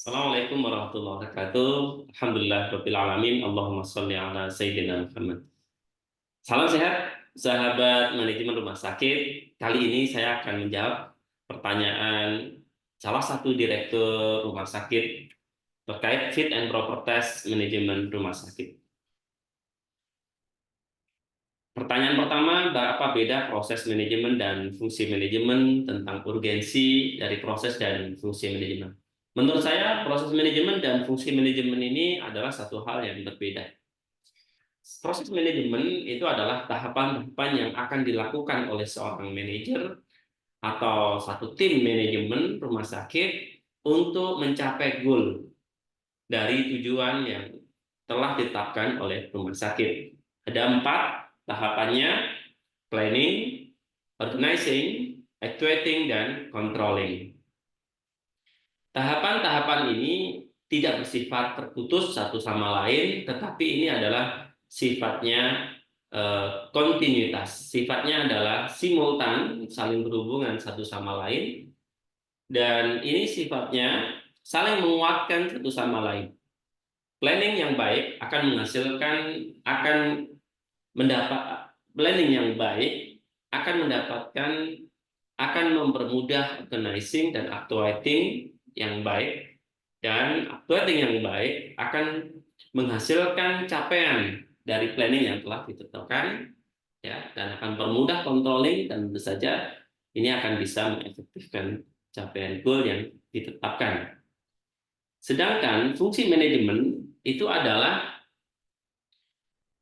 Assalamualaikum warahmatullahi wabarakatuh. Alhamdulillah alamin. Allahumma sholli ala sayyidina Muhammad. Salam sehat, sahabat manajemen rumah sakit. Kali ini saya akan menjawab pertanyaan salah satu direktur rumah sakit terkait fit and proper test manajemen rumah sakit. Pertanyaan pertama, apa beda proses manajemen dan fungsi manajemen, tentang urgensi dari proses dan fungsi manajemen? Menurut saya, proses manajemen dan fungsi manajemen ini adalah satu hal yang berbeda. Proses manajemen itu adalah tahapan-tahapan yang akan dilakukan oleh seorang manajer atau satu tim manajemen rumah sakit untuk mencapai goal dari tujuan yang telah ditetapkan oleh rumah sakit. Ada 4 tahapannya: planning, organizing, actuating, dan controlling. Tahapan-tahapan ini tidak bersifat terputus satu sama lain, tetapi ini adalah sifatnya kontinuitas. Sifatnya adalah simultan, saling berhubungan satu sama lain, dan ini sifatnya saling menguatkan satu sama lain. Planning yang baik akan menghasilkan, akan mendapat planning yang baik akan mendapatkan, akan mempermudah organizing dan actuating yang baik, dan actuating yang baik akan menghasilkan capaian dari planning yang telah ditetapkan, ya, dan akan mempermudah controlling, dan tentu saja ini akan bisa mengefektifkan capaian goal yang ditetapkan. Sedangkan fungsi manajemen itu adalah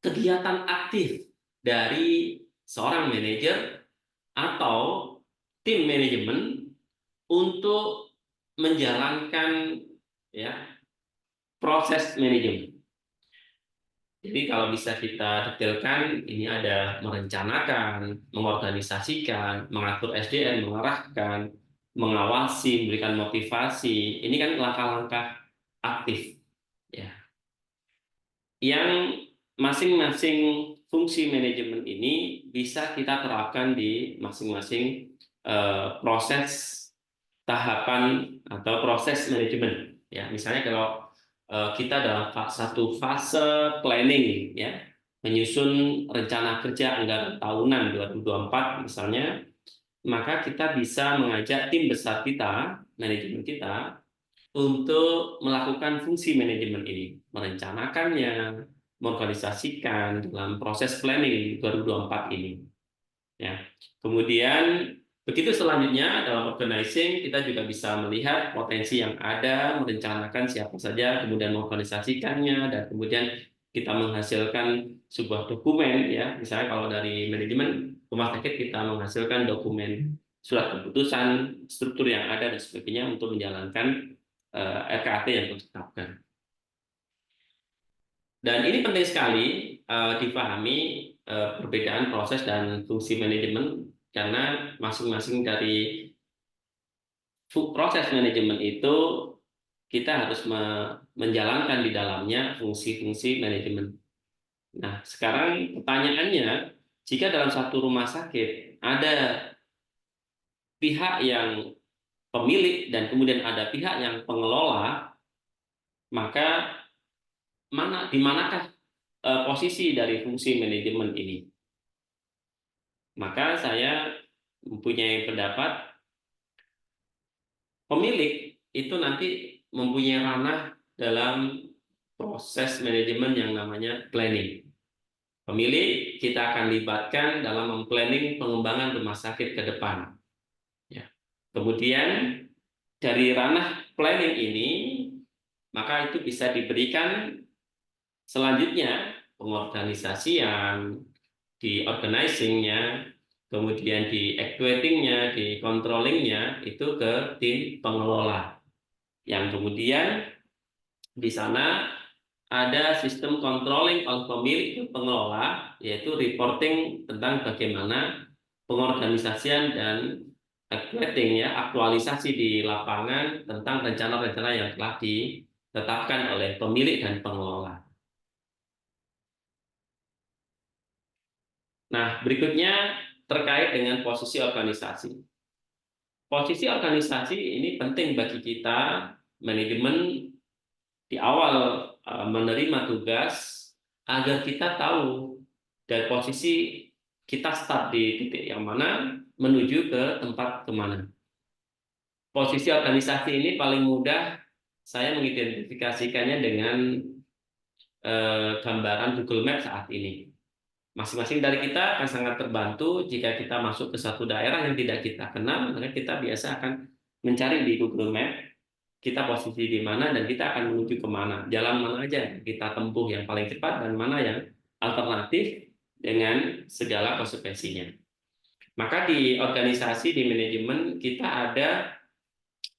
kegiatan aktif dari seorang manajer atau tim manajemen untuk menjalankan, ya, proses manajemen. Jadi kalau bisa kita detailkan, ini ada merencanakan, mengorganisasikan, mengatur SDM, mengarahkan, mengawasi, memberikan motivasi. Ini kan langkah-langkah aktif, ya, yang masing-masing fungsi manajemen ini bisa kita terapkan di masing-masing proses tahapan atau proses manajemen. Ya, misalnya kalau kita dalam satu fase planning, ya, menyusun rencana kerja anggaran tahunan 2024 misalnya, maka kita bisa mengajak tim besar kita, manajemen kita, untuk melakukan fungsi manajemen ini, merencanakannya, mengorganisasikan dalam proses planning 2024 ini. Ya. Kemudian begitu selanjutnya dalam organizing, kita juga bisa melihat potensi yang ada, merencanakan siapa saja, kemudian mengorganisasikannya, dan kemudian kita menghasilkan sebuah dokumen, ya. Misalnya kalau dari manajemen rumah sakit, kita menghasilkan dokumen surat keputusan, struktur yang ada dan sebagainya untuk menjalankan RKAT yang ditetapkan. Dan ini penting sekali dipahami perbedaan proses dan fungsi manajemen, karena masing-masing dari proses manajemen itu kita harus menjalankan di dalamnya fungsi-fungsi manajemen. Nah, sekarang pertanyaannya, jika dalam satu rumah sakit ada pihak yang pemilik dan kemudian ada pihak yang pengelola, maka di manakah posisi dari fungsi manajemen ini? Maka saya mempunyai pendapat, pemilik itu nanti mempunyai ranah dalam proses manajemen yang namanya planning. Pemilik kita akan libatkan dalam memplanning pengembangan rumah sakit ke depan. Ya. Kemudian dari ranah planning ini, maka itu bisa diberikan selanjutnya pengorganisasian, di organizing-nya, kemudian di actuating-nya, di controlling-nya itu ke tim pengelola. Yang kemudian di sana ada sistem controlling oleh pemilik ke pengelola, yaitu reporting tentang bagaimana pengorganisasian dan actuating, ya, aktualisasi di lapangan tentang rencana-rencana yang telah ditetapkan oleh pemilik dan pengelola. Nah, berikutnya terkait dengan posisi organisasi. Posisi organisasi ini penting bagi kita manajemen di awal menerima tugas agar kita tahu dari posisi kita start di titik yang mana menuju ke tempat kemana. Posisi organisasi ini paling mudah saya mengidentifikasikannya dengan gambaran Google Maps saat ini. Masing-masing dari kita akan sangat terbantu jika kita masuk ke satu daerah yang tidak kita kenal, maka kita biasa akan mencari di Google Maps kita posisi di mana dan kita akan menuju kemana, jalan mana aja yang kita tempuh yang paling cepat dan mana yang alternatif dengan segala konsekuensinya. Maka di organisasi, di manajemen kita ada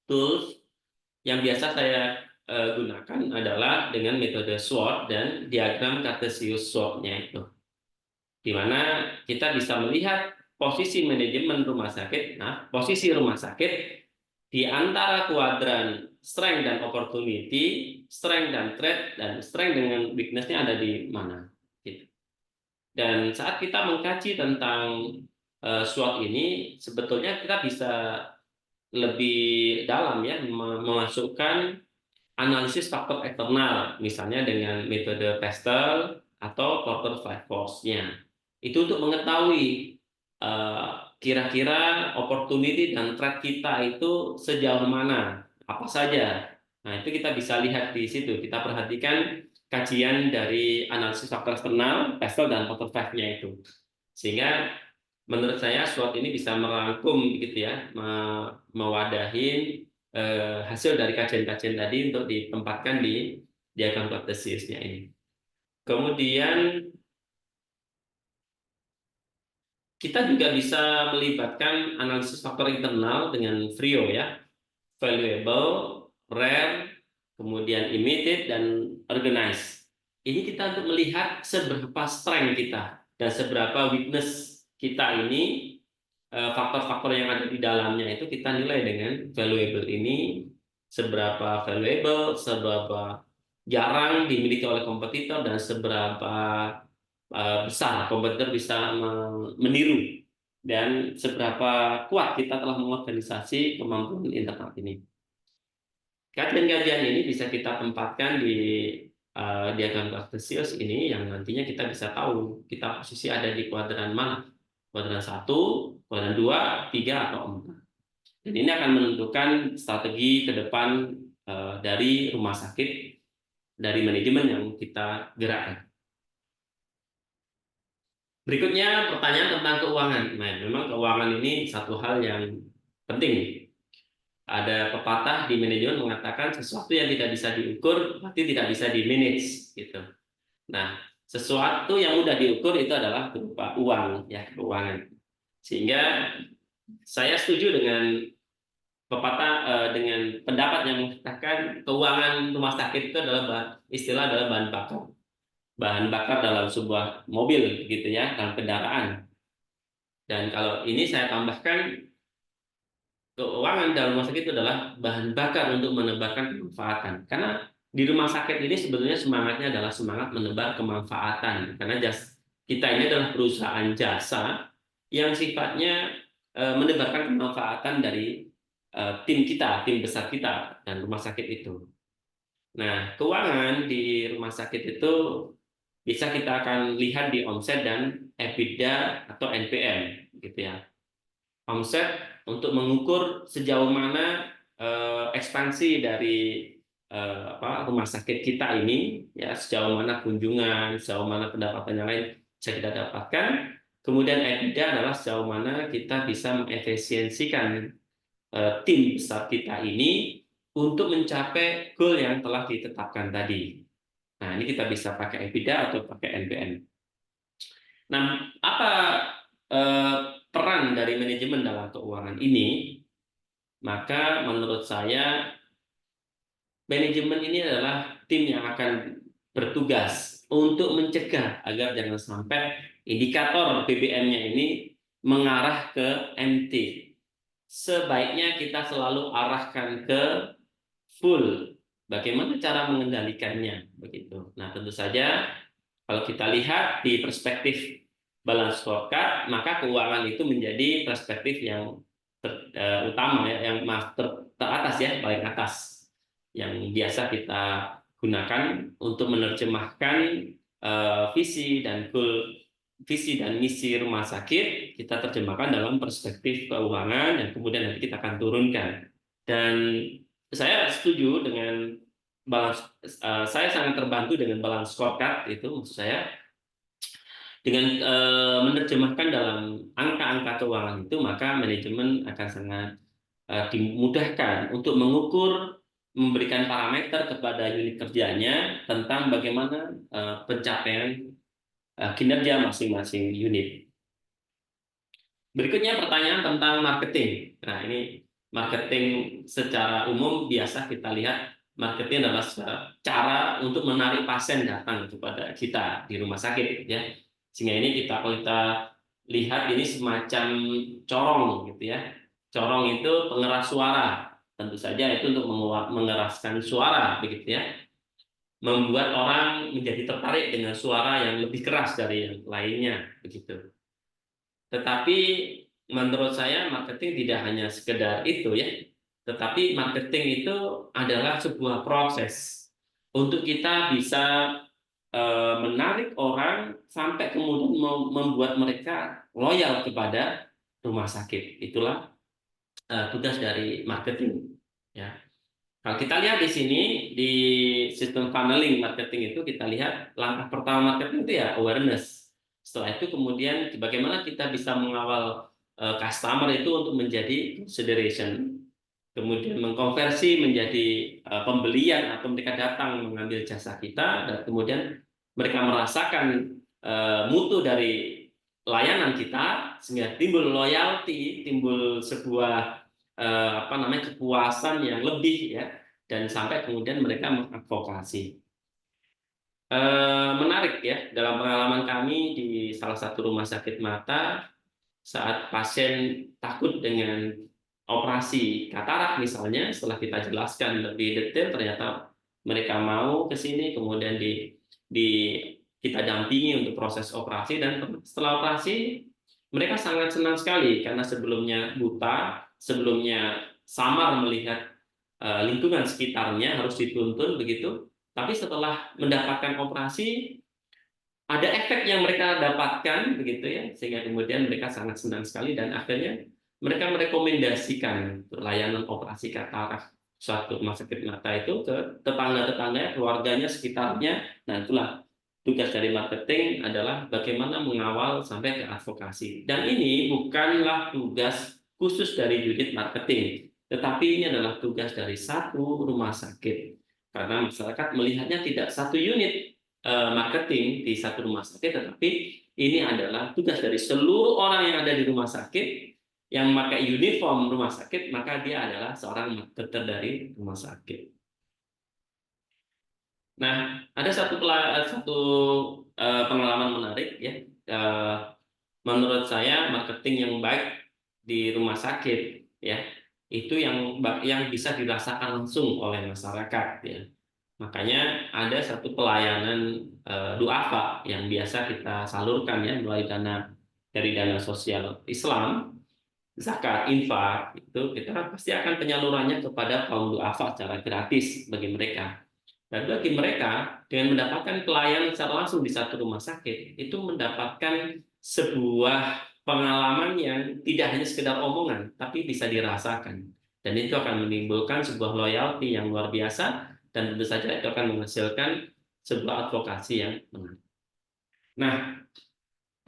tools yang biasa saya gunakan adalah dengan metode SWOT dan diagram Cartesius SWOT-nya itu, di mana kita bisa melihat posisi manajemen rumah sakit. Nah, posisi rumah sakit di antara kuadran strength dan opportunity, strength dan threat, dan strength dengan weakness-nya ada di mana. Gitu. Dan saat kita mengkaji tentang SWOT ini, sebetulnya kita bisa lebih dalam ya, memasukkan analisis faktor eksternal, misalnya dengan metode PESTEL atau Porter Five Force-nya. Itu untuk mengetahui kira-kira opportunity dan threat kita itu sejauh mana, apa saja. Nah, itu kita bisa lihat di situ. Kita perhatikan kajian dari analisis faktor eksternal, PESTEL dan Porter Five-nya itu. Sehingga menurut saya SWOT ini bisa merangkum gitu ya, mewadahi hasil dari kajian-kajian tadi untuk ditempatkan di diagram Cartesiusnya ini. Kemudian kita juga bisa melibatkan analisis faktor internal dengan VRIO ya, valuable, rare, kemudian immediate dan organized. Ini kita untuk melihat seberapa strength kita dan seberapa weakness kita ini, faktor-faktor yang ada di dalamnya itu kita nilai dengan valuable ini, seberapa valuable, seberapa jarang dimiliki oleh kompetitor, dan seberapa besar kompetitor bisa meniru, dan seberapa kuat kita telah mengorganisasi kemampuan internal ini. Kajian-kajian ini bisa kita tempatkan di diagram Cartesius ini, yang nantinya kita bisa tahu kita posisi ada di kuadran mana, kuadran 1, kuadran 2, 3, atau 4. Dan ini akan menentukan strategi ke depan dari rumah sakit, dari manajemen yang kita gerakkan. Berikutnya pertanyaan tentang keuangan. Nah, memang keuangan ini satu hal yang penting. Ada pepatah di manajemen mengatakan sesuatu yang tidak bisa diukur berarti tidak bisa di-manage gitu. Nah, sesuatu yang mudah diukur itu adalah berupa uang ya, keuangan. Sehingga saya setuju dengan pepatah dengan pendapat yang mengatakan keuangan rumah sakit itu adalah istilah adalah bahan bakar dalam sebuah mobil gitu ya, dalam kendaraan. Dan kalau ini saya tambahkan, keuangan dalam rumah sakit itu adalah bahan bakar untuk menebarkan kemanfaatan. Karena di rumah sakit ini sebetulnya semangatnya adalah semangat menebar kemanfaatan. Karena kita ini adalah perusahaan jasa yang sifatnya menebarkan kemanfaatan dari tim kita, tim besar kita, dan rumah sakit itu. Nah, keuangan di rumah sakit itu bisa kita akan lihat di omset dan EBITDA atau NPM, gitu ya. Omset untuk mengukur sejauh mana ekspansi dari rumah sakit kita ini, ya, sejauh mana kunjungan, sejauh mana pendapatan yang lain bisa kita dapatkan. Kemudian EBITDA adalah sejauh mana kita bisa mengefisiensikan tim besar kita ini untuk mencapai goal yang telah ditetapkan tadi. Nah, ini kita bisa pakai EBITDA atau pakai NPM. Nah, apa peran dari manajemen dalam keuangan ini? Maka menurut saya manajemen ini adalah tim yang akan bertugas untuk mencegah agar jangan sampai indikator BBM-nya ini mengarah ke MT. Sebaiknya kita selalu arahkan ke full. Bagaimana cara mengendalikannya begitu. Nah, tentu saja kalau kita lihat di perspektif balance scorecard, maka keuangan itu menjadi perspektif yang utama ya, yang teratas ya, paling atas. yang biasa kita gunakan untuk menerjemahkan visi dan misi rumah sakit, kita terjemahkan dalam perspektif keuangan yang kemudian nanti kita akan turunkan. Dan saya setuju dengan balance, saya sangat terbantu dengan balance scorecard itu, maksud saya dengan menerjemahkan dalam angka-angka keuangan itu, maka manajemen akan sangat dimudahkan untuk mengukur, memberikan parameter kepada unit kerjanya tentang bagaimana pencapaian kinerja masing-masing unit. Berikutnya pertanyaan tentang marketing. Nah, ini marketing secara umum biasa kita lihat marketing adalah cara untuk menarik pasien datang kepada kita di rumah sakit, ya. Sehingga ini kalau kita lihat ini semacam corong gitu ya. Corong itu pengeras suara. Tentu saja itu untuk mengeraskan suara begitu ya. Membuat orang menjadi tertarik dengan suara yang lebih keras dari yang lainnya begitu. Tetapi menurut saya marketing tidak hanya sekedar itu ya, tetapi marketing itu adalah sebuah proses untuk kita bisa menarik orang sampai kemudian membuat mereka loyal kepada rumah sakit. Itulah tugas dari marketing. Ya. Kalau kita lihat di sini di sistem funneling marketing itu, kita lihat langkah pertama marketing itu ya awareness. Setelah itu kemudian bagaimana kita bisa mengawal customer itu untuk menjadi consideration, kemudian mengkonversi menjadi pembelian atau mereka datang mengambil jasa kita, dan kemudian mereka merasakan mutu dari layanan kita sehingga timbul loyalty, timbul sebuah kepuasan yang lebih ya, dan sampai kemudian mereka mengadvokasi. Menarik ya, dalam pengalaman kami di salah satu rumah sakit mata, saat pasien takut dengan operasi katarak misalnya, setelah kita jelaskan lebih detail, ternyata mereka mau ke sini, kemudian di kita dampingi untuk proses operasi, dan setelah operasi mereka sangat senang sekali karena sebelumnya buta, sebelumnya samar melihat lingkungan sekitarnya, harus dituntun begitu. Tapi setelah mendapatkan operasi, ada efek yang mereka dapatkan begitu ya, sehingga kemudian mereka sangat senang sekali, dan akhirnya mereka merekomendasikan layanan operasi katarak suatu rumah sakit mata itu ke tetangga-tetangga, keluarganya, sekitarnya. Nah, itulah tugas dari marketing, adalah bagaimana mengawal sampai ke advokasi. Dan ini bukanlah tugas khusus dari unit marketing, tetapi ini adalah tugas dari satu rumah sakit. Karena masyarakat melihatnya tidak satu unit marketing di satu rumah sakit, tetapi ini adalah tugas dari seluruh orang yang ada di rumah sakit yang memakai uniform rumah sakit, maka dia adalah seorang marketer dari rumah sakit. Nah, ada satu pengalaman menarik ya. Menurut saya marketing yang baik di rumah sakit ya, itu yang bisa dirasakan langsung oleh masyarakat ya. Makanya ada satu pelayanan duafa yang biasa kita salurkan ya melalui dari dana sosial Islam, zakat, infak, itu kita pasti akan penyalurannya kepada kaum duafa secara gratis bagi mereka. Dan bagi mereka, dengan mendapatkan pelayanan secara langsung di satu rumah sakit, itu mendapatkan sebuah pengalaman yang tidak hanya sekedar omongan, tapi bisa dirasakan. Dan itu akan menimbulkan sebuah loyalty yang luar biasa, dan tentu saja itu akan menghasilkan sebuah advokasi yang menarik. Nah,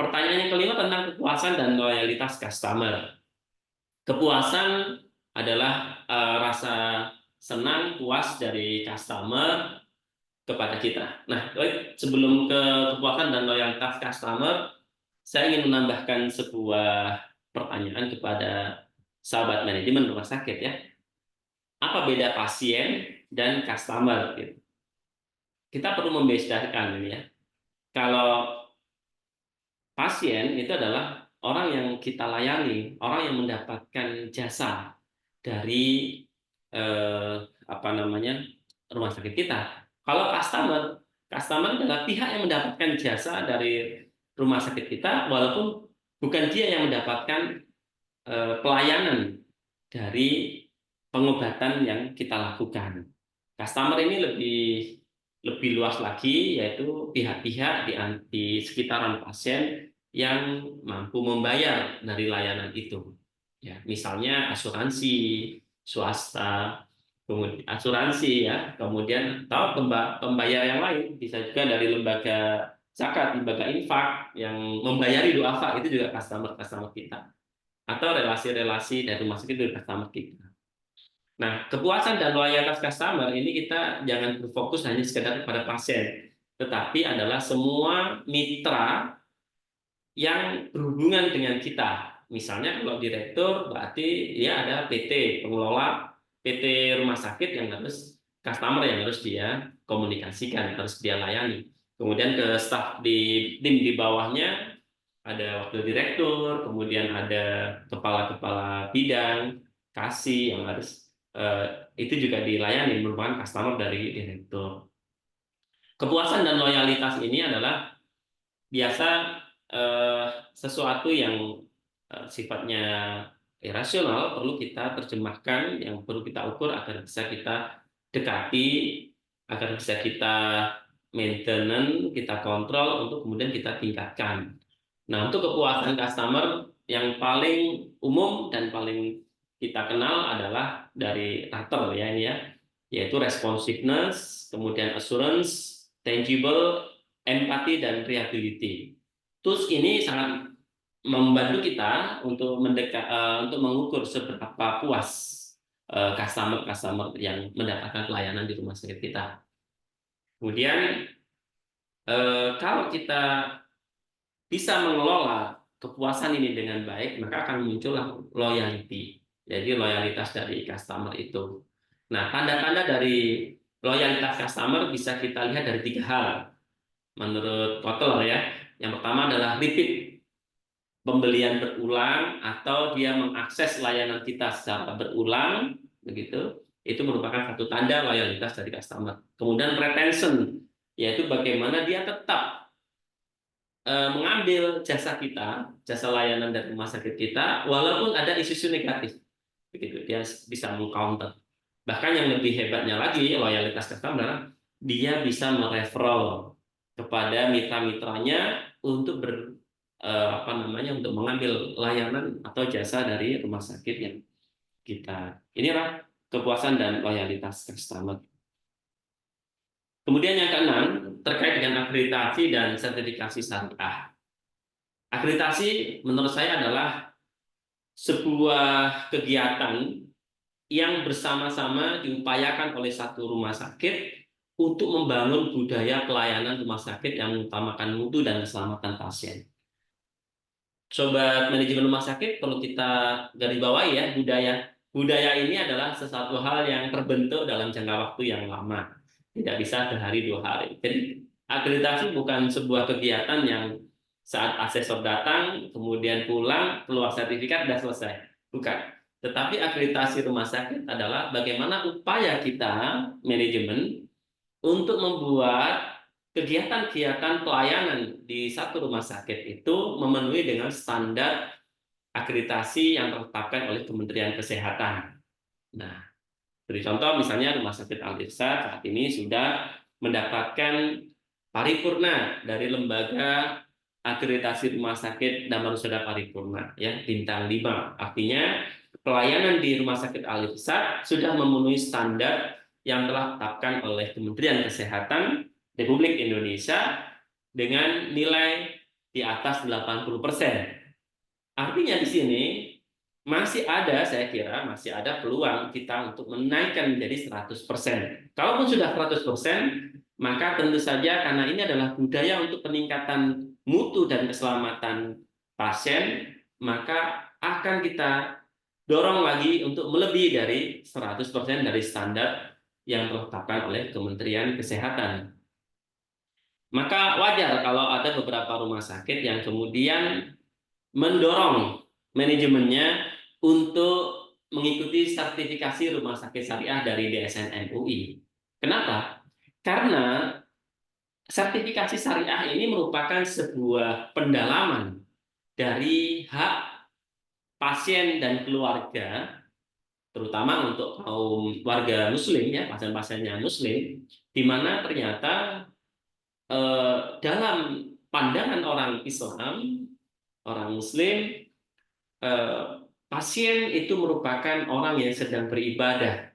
pertanyaan yang kelima tentang kepuasan dan loyalitas customer. Kepuasan adalah rasa senang, puas dari customer kepada kita. Nah, sebelum ke kepuasan dan loyalitas customer, saya ingin menambahkan sebuah pertanyaan kepada sahabat manajemen rumah sakit ya. Apa beda pasien dan customer? Gitu. Kita perlu membedakan ini ya. Kalau pasien itu adalah orang yang kita layani, orang yang mendapatkan jasa dari eh, rumah sakit kita. Kalau customer adalah pihak yang mendapatkan jasa dari rumah sakit kita, walaupun bukan dia yang mendapatkan pelayanan dari pengobatan yang kita lakukan. Customer ini lebih luas lagi, yaitu pihak-pihak di sekitaran pasien yang mampu membayar dari layanan itu. Ya, misalnya asuransi swasta, kemudian asuransi ya, kemudian atau pembayar yang lain, bisa juga dari lembaga zakat, lembaga infak yang membayari duafa, itu juga customer kita, atau relasi-relasi dari rumah sakit dari customer kita. Nah, kepuasan dan loyalitas customer ini kita jangan berfokus hanya sekedar pada pasien, tetapi adalah semua mitra yang berhubungan dengan kita. Misalnya kalau direktur berarti dia ada PT, pengelola PT rumah sakit yang harus customer yang harus dia komunikasikan, harus dia layani. Kemudian ke staf di tim di bawahnya ada wakil direktur, kemudian ada kepala-kepala bidang, kasih yang harus itu juga dilayani, merupakan customer dari direktur. Kepuasan dan loyalitas ini adalah biasa eh, sesuatu yang sifatnya irasional, perlu kita terjemahkan, yang perlu kita ukur agar bisa kita dekati, agar bisa kita maintenance, kita kontrol untuk kemudian kita tingkatkan. Nah, untuk kepuasan customer yang paling umum dan paling kita kenal adalah dari Rattle ya ini ya, yaitu responsiveness, kemudian assurance, tangible, empati dan reliability. Tools ini sangat membantu kita untuk untuk mengukur seberapa puas customer yang mendapatkan pelayanan di rumah sakit kita. Kemudian kalau kita bisa mengelola kepuasan ini dengan baik, maka akan muncullah loyalty. Jadi loyalitas dari customer itu. Nah, tanda-tanda dari loyalitas customer bisa kita lihat dari 3 hal menurut Kotler ya. Yang pertama adalah repeat, pembelian berulang atau dia mengakses layanan kita secara berulang, begitu. Itu merupakan satu tanda loyalitas dari customer. Kemudian retention, yaitu bagaimana dia tetap mengambil jasa kita, jasa layanan dari rumah sakit kita, walaupun ada isu-isu negatif, begitu dia bisa mengcounter. Bahkan yang lebih hebatnya lagi, loyalitas customer, dia bisa mereferral kepada mitra-mitranya untuk apa namanya, untuk mengambil layanan atau jasa dari rumah sakit yang kita. Inilah kepuasan dan loyalitas customer. Kemudian yang keenam, terkait dengan akreditasi dan sertifikasi syariah. Akreditasi menurut saya adalah sebuah kegiatan yang bersama-sama diupayakan oleh satu rumah sakit untuk membangun budaya pelayanan rumah sakit yang mengutamakan mutu dan keselamatan pasien. Sobat manajemen rumah sakit, perlu kita garis bawahi ya, budaya. Budaya ini adalah sesuatu hal yang terbentuk dalam jangka waktu yang lama. Tidak bisa sehari 2 hari. Jadi akreditasi bukan sebuah kegiatan yang saat asesor datang, kemudian pulang, keluar sertifikat, dan selesai. Bukan. Tetapi akreditasi rumah sakit adalah bagaimana upaya kita, manajemen, untuk membuat kegiatan-kegiatan pelayanan di satu rumah sakit itu memenuhi dengan standar akreditasi yang ditetapkan oleh Kementerian Kesehatan. Nah, beri contoh misalnya Rumah Sakit Al-Irsyad saat ini sudah mendapatkan paripurna dari lembaga akreditasi rumah sakit Damansara Paripurna ya, bintang 5. Artinya pelayanan di Rumah Sakit Al-Irsyad sudah memenuhi standar yang telah ditetapkan oleh Kementerian Kesehatan Republik Indonesia dengan nilai di atas 80%. Artinya di sini masih ada, saya kira masih ada peluang kita untuk menaikkan menjadi 100%. Kalaupun sudah 100%, maka tentu saja karena ini adalah budaya untuk peningkatan mutu dan keselamatan pasien, maka akan kita dorong lagi untuk melebihi dari 100% dari standar yang ditetapkan oleh Kementerian Kesehatan. Maka wajar kalau ada beberapa rumah sakit yang kemudian mendorong manajemennya untuk mengikuti sertifikasi rumah sakit syariah dari DSN MUI. Kenapa? Karena sertifikasi syariah ini merupakan sebuah pendalaman dari hak pasien dan keluarga terutama untuk kaum warga Muslim ya, pasien-pasiennya Muslim, di mana ternyata dalam pandangan orang Islam, orang Muslim, eh, pasien itu merupakan orang yang sedang beribadah,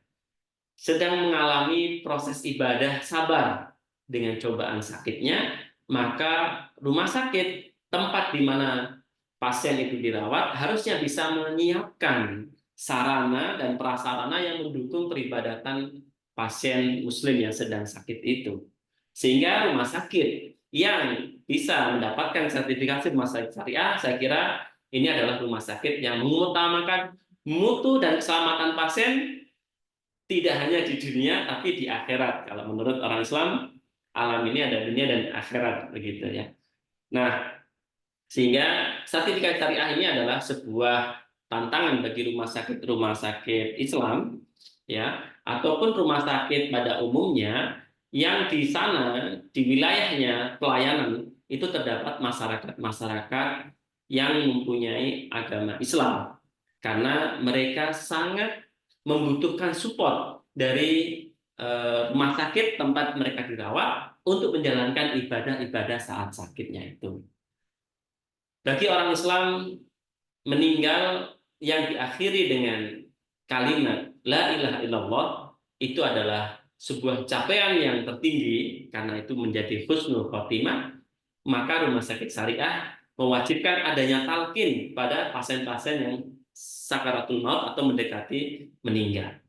sedang mengalami proses ibadah sabar dengan cobaan sakitnya, maka rumah sakit tempat di mana pasien itu dirawat harusnya bisa menyiapkan sarana dan prasarana yang mendukung peribadatan pasien Muslim yang sedang sakit itu. Sehingga rumah sakit yang bisa mendapatkan sertifikasi rumah sakit syariah, saya kira ini adalah rumah sakit yang mengutamakan mutu dan keselamatan pasien tidak hanya di dunia tapi di akhirat. Kalau menurut orang Islam, alam ini ada dunia dan akhirat begitu ya. Nah, sehingga sertifikat syariah ini adalah sebuah tantangan bagi rumah sakit Islam ya, ataupun rumah sakit pada umumnya yang di sana di wilayahnya pelayanan itu terdapat masyarakat-masyarakat yang mempunyai agama Islam, karena mereka sangat membutuhkan support dari rumah sakit tempat mereka dirawat untuk menjalankan ibadah-ibadah saat sakitnya itu. Bagi orang Islam, meninggal yang diakhiri dengan kalimat la ilaha illallah itu adalah sebuah capaian yang tertinggi, karena itu menjadi husnul khotimah. Maka rumah sakit syariah mewajibkan adanya talqin pada pasien-pasien yang sakaratul maut atau mendekati meninggal.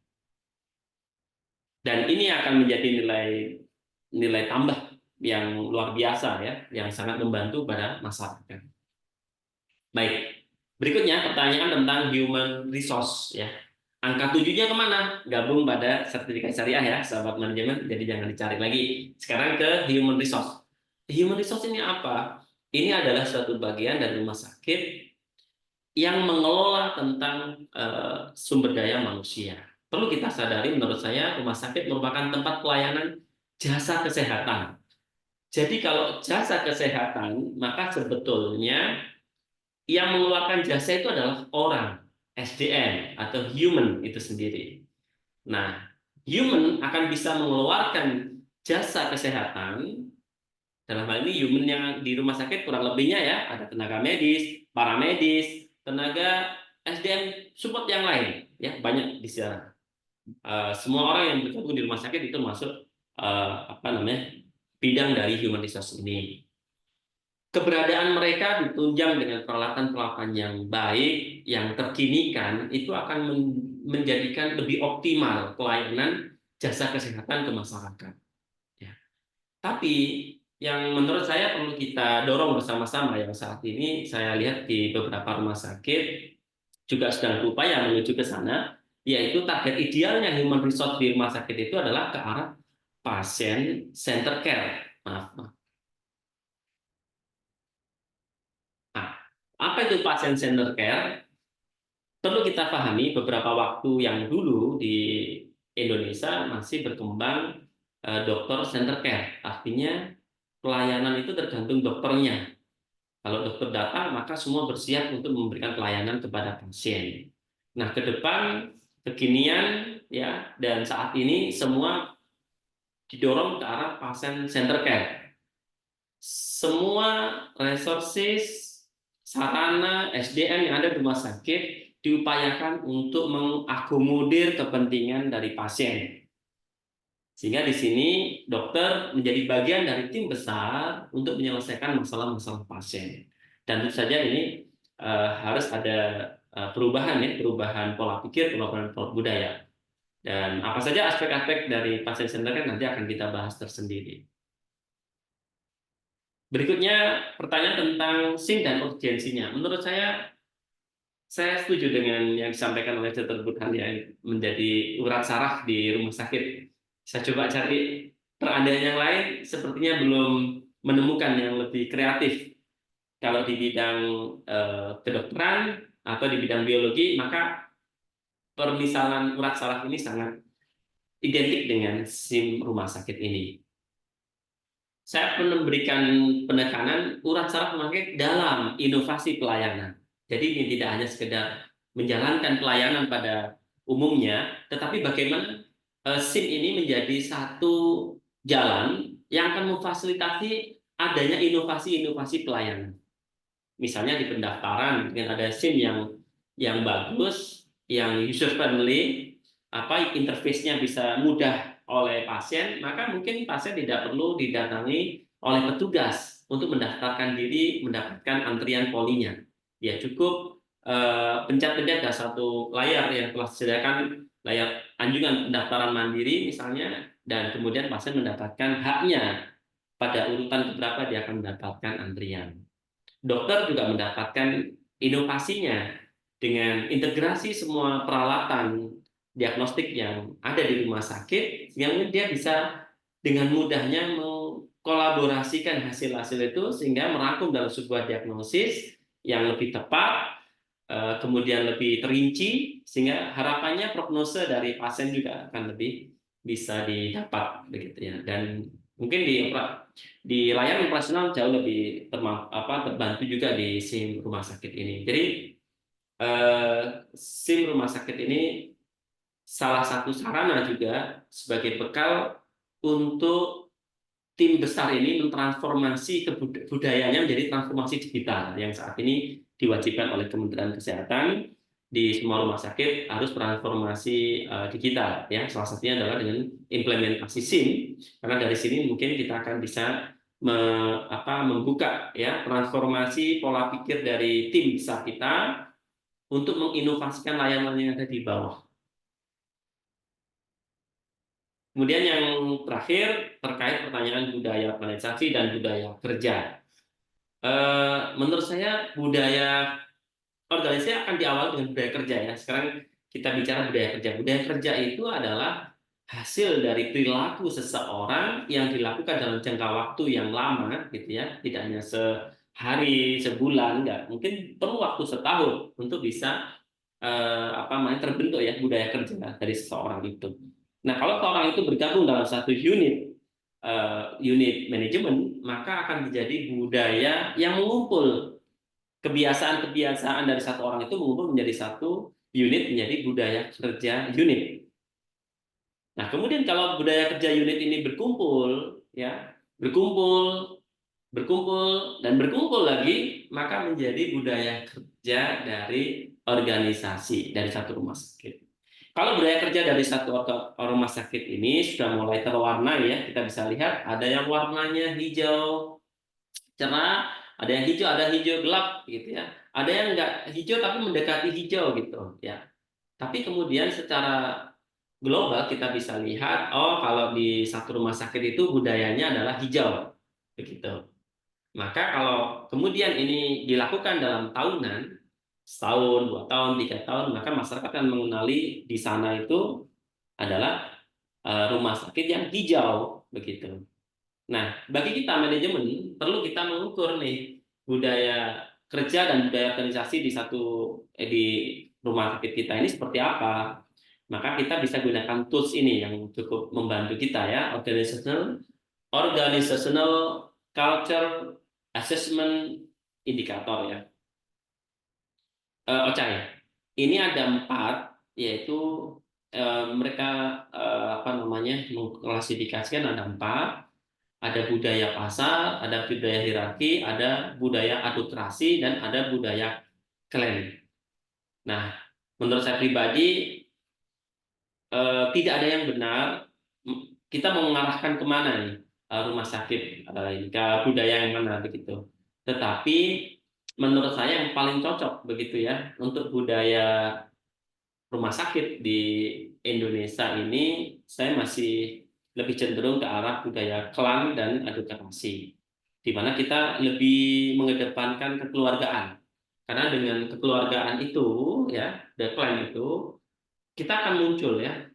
Dan ini akan menjadi nilai tambah yang luar biasa ya, yang sangat membantu pada masyarakat. Baik, berikutnya pertanyaan tentang human resource ya. Angka 7-nya kemana? Gabung pada sertifikat syariah ya, sahabat manajemen. Jadi jangan dicari lagi. Sekarang ke human resource. Human resource ini apa? Ini adalah suatu bagian dari rumah sakit yang mengelola tentang sumber daya manusia. Perlu kita sadari, menurut saya rumah sakit merupakan tempat pelayanan jasa kesehatan. Jadi kalau jasa kesehatan, maka sebetulnya yang mengeluarkan jasa itu adalah orang, SDM atau human itu sendiri. Nah, human akan bisa mengeluarkan jasa kesehatan. Dalam hal ini human yang di rumah sakit kurang lebihnya ya, ada tenaga medis, paramedis, tenaga SDM support yang lain ya, banyak di sana. Semua orang yang bergabung di rumah sakit itu masuk bidang dari human resource ini. Keberadaan mereka ditunjang dengan peralatan-peralatan yang baik, yang terkinikan, itu akan menjadikan lebih optimal pelayanan jasa kesehatan ke masyarakat. Ya. Tapi yang menurut saya perlu kita dorong bersama-sama, yang saat ini saya lihat di beberapa rumah sakit juga sedang berupaya menuju ke sana, yaitu target idealnya human resource di rumah sakit itu adalah ke arah pasien center care. Maaf. Nah, apa itu pasien center care? Perlu kita pahami beberapa waktu yang dulu di Indonesia masih berkembang dokter center care. Artinya pelayanan itu tergantung dokternya. Kalau dokter datang, maka semua bersiap untuk memberikan pelayanan kepada pasien. Nah, ke depan kekinian ya, dan saat ini semua didorong ke arah pasien center care. Semua resources, sarana, SDM yang ada di rumah sakit diupayakan untuk mengakomodir kepentingan dari pasien. Sehingga di sini dokter menjadi bagian dari tim besar untuk menyelesaikan masalah-masalah pasien. Dan tentu saja ini harus ada perubahan ya, perubahan pola pikir, perubahan pola budaya. Dan apa saja aspek-aspek dari pasien center kan nanti akan kita bahas tersendiri. Berikutnya pertanyaan tentang SIM dan urgensinya. Menurut saya setuju dengan yang disampaikan oleh Dr. Burhan yang menjadi urat saraf di rumah sakit. Saya coba cari perandaian yang lain, sepertinya belum menemukan yang lebih kreatif. Kalau di bidang kedokteran atau di bidang biologi, maka permisalan urat saraf ini sangat identik dengan SIM rumah sakit ini. Saya memberikan penekanan urat saraf rumah sakit dalam inovasi pelayanan. Jadi ini tidak hanya sekedar menjalankan pelayanan pada umumnya, tetapi bagaimana SIM ini menjadi satu jalan yang akan memfasilitasi adanya inovasi-inovasi pelayanan. Misalnya di pendaftaran dengan ada SIM yang bagus, yang user friendly, interface-nya bisa mudah oleh pasien, maka mungkin pasien tidak perlu didatangi oleh petugas untuk mendaftarkan diri, mendapatkan antrian polinya. Ya cukup pencet-pencet ada satu layar yang telah disediakan, layar anjungan pendaftaran mandiri misalnya, dan kemudian pasien mendapatkan haknya pada urutan keberapa dia akan mendapatkan antrian. Dokter juga mendapatkan inovasinya dengan integrasi semua peralatan diagnostik yang ada di rumah sakit, yang dia bisa dengan mudahnya mengkolaborasikan hasil-hasil itu sehingga merangkum dalam sebuah diagnosis yang lebih tepat, kemudian lebih terinci, sehingga harapannya prognose dari pasien juga akan lebih bisa didapat begitu ya. Dan mungkin di layanan operasional jauh lebih terbantu juga di SIM rumah sakit ini. Jadi SIM rumah sakit ini salah satu sarana juga sebagai bekal untuk tim besar ini mentransformasi budayanya menjadi transformasi digital yang saat ini diwajibkan oleh Kementerian Kesehatan. Di semua rumah sakit harus transformasi digital ya. Salah satunya adalah dengan implementasi SIM, karena dari sini mungkin kita akan bisa membuka ya transformasi pola pikir dari tim besar kita untuk menginovasikan layanan yang ada di bawah. Kemudian yang terakhir terkait pertanyaan budaya organisasi dan budaya kerja. Menurut saya budaya organisasi akan diawali dengan budaya kerja ya. Sekarang kita bicara budaya kerja. Budaya kerja itu adalah hasil dari perilaku seseorang yang dilakukan dalam jangka waktu yang lama, gitu ya. Tidak hanya sehari, sebulan, enggak. Mungkin perlu waktu setahun untuk bisa terbentuk ya budaya kerja dari seseorang itu. Nah, kalau seorang itu bergabung dalam satu unit manajemen, maka akan menjadi budaya yang mengumpul kebiasaan-kebiasaan dari satu orang itu mengumpul menjadi satu unit, menjadi budaya kerja unit. Nah, kemudian kalau budaya kerja unit ini berkumpul, ya, berkumpul, berkumpul dan berkumpul lagi, maka menjadi budaya kerja dari organisasi dari satu rumah sakit. Kalau budaya kerja dari satu rumah sakit ini sudah mulai terwarnai ya, kita bisa lihat ada yang warnanya hijau cerah, ada hijau gelap gitu ya. Ada yang enggak hijau tapi mendekati hijau gitu ya. Tapi kemudian secara global kita bisa lihat, oh kalau di satu rumah sakit itu budayanya adalah hijau begitu. Maka kalau kemudian ini dilakukan dalam tahunan, setahun, 2 tahun, 3 tahun, maka masyarakat akan mengenali di sana itu adalah rumah sakit yang hijau begitu. Nah, bagi kita manajemen perlu kita mengukur nih budaya kerja dan budaya organisasi di rumah sakit kita ini seperti apa. Maka kita bisa gunakan tools ini yang cukup membantu kita ya, organizational culture assessment indicator ya. OCA ya. Ini ada 4, yaitu mereka mengklasifikasikan ada 4. Ada budaya pasar, ada budaya hierarki, ada budaya adokrasi, dan ada budaya klan. Nah, menurut saya pribadi tidak ada yang benar. Kita mau mengarahkan kemana nih rumah sakit ke budaya yang mana begitu. Tetapi menurut saya yang paling cocok begitu ya untuk budaya rumah sakit di Indonesia ini, saya masih lebih cenderung ke arah budaya klan dan adokrasi, di mana kita lebih mengedepankan kekeluargaan. Karena dengan kekeluargaan itu, ya, the clan itu, kita akan muncul ya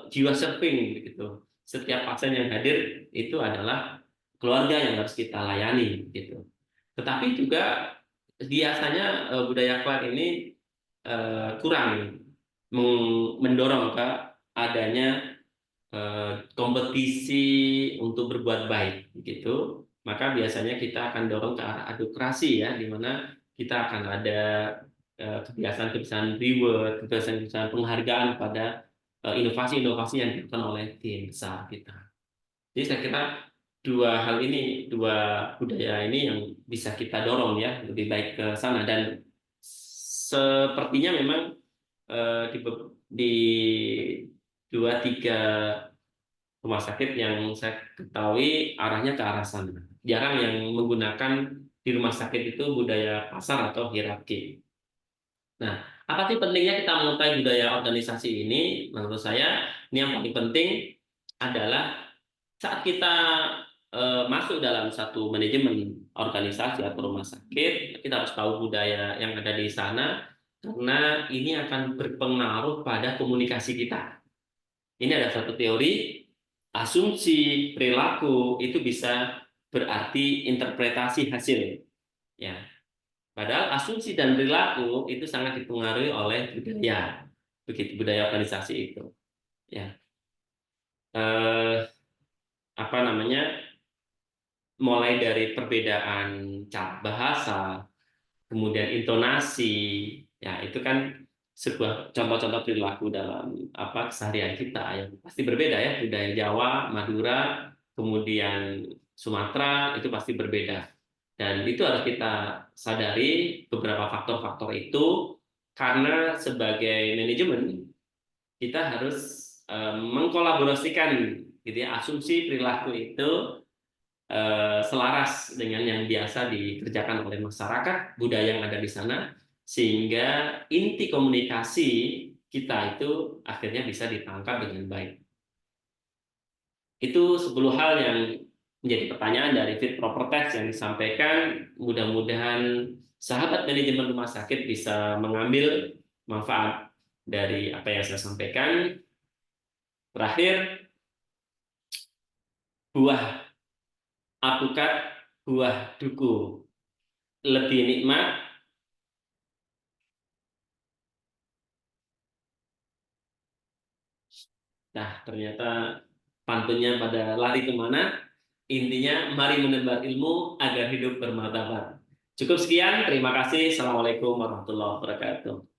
jiwa serving begitu. Setiap pasien yang hadir itu adalah keluarga yang harus kita layani gitu. Tetapi juga biasanya budaya klan ini kurang mendorong ke adanya kompetisi untuk berbuat baik gitu. Maka biasanya kita akan dorong ke arah adokrasi ya, di mana kita akan ada kebiasaan-kebiasaan reward, kebiasaan-kebiasaan penghargaan pada inovasi-inovasi yang dilakukan oleh tim besar kita. Jadi saya kira dua hal ini, dua budaya ini yang bisa kita dorong ya lebih baik ke sana, dan sepertinya memang di dua tiga rumah sakit yang saya ketahui arahnya ke arah sana. Jarang yang menggunakan di rumah sakit itu budaya pasar atau hierarki. Nah, apa sih pentingnya kita mengetahui budaya organisasi ini? Menurut saya, ini yang paling penting adalah saat kita masuk dalam satu manajemen organisasi atau rumah sakit, kita harus tahu budaya yang ada di sana, karena ini akan berpengaruh pada komunikasi kita. Ini ada satu teori, asumsi perilaku itu bisa berarti interpretasi hasil. Ya, padahal asumsi dan perilaku itu sangat dipengaruhi oleh budaya, begitu budaya organisasi itu. Ya, eh, apa namanya? Mulai dari perbedaan cara bahasa, kemudian intonasi, ya itu kan sebuah contoh-contoh perilaku dalam apa keseharian kita yang pasti berbeda ya, budaya Jawa, Madura, kemudian Sumatera itu pasti berbeda, dan itu harus kita sadari beberapa faktor-faktor itu, karena sebagai manajemen kita harus mengkolaborasikan gitu ya, asumsi perilaku itu selaras dengan yang biasa dikerjakan oleh masyarakat, budaya yang ada di sana, sehingga inti komunikasi kita itu akhirnya bisa ditangkap dengan baik. Itu 10 hal yang menjadi pertanyaan dari fit proper test yang disampaikan. Mudah-mudahan sahabat manajemen rumah sakit bisa mengambil manfaat dari apa yang saya sampaikan. Terakhir, buah alpukat, buah duku lebih nikmat. Nah, ternyata pantunnya pada lari kemana? Intinya, mari menebar ilmu agar hidup bermartabat. Cukup sekian, terima kasih. Assalamualaikum warahmatullahi wabarakatuh.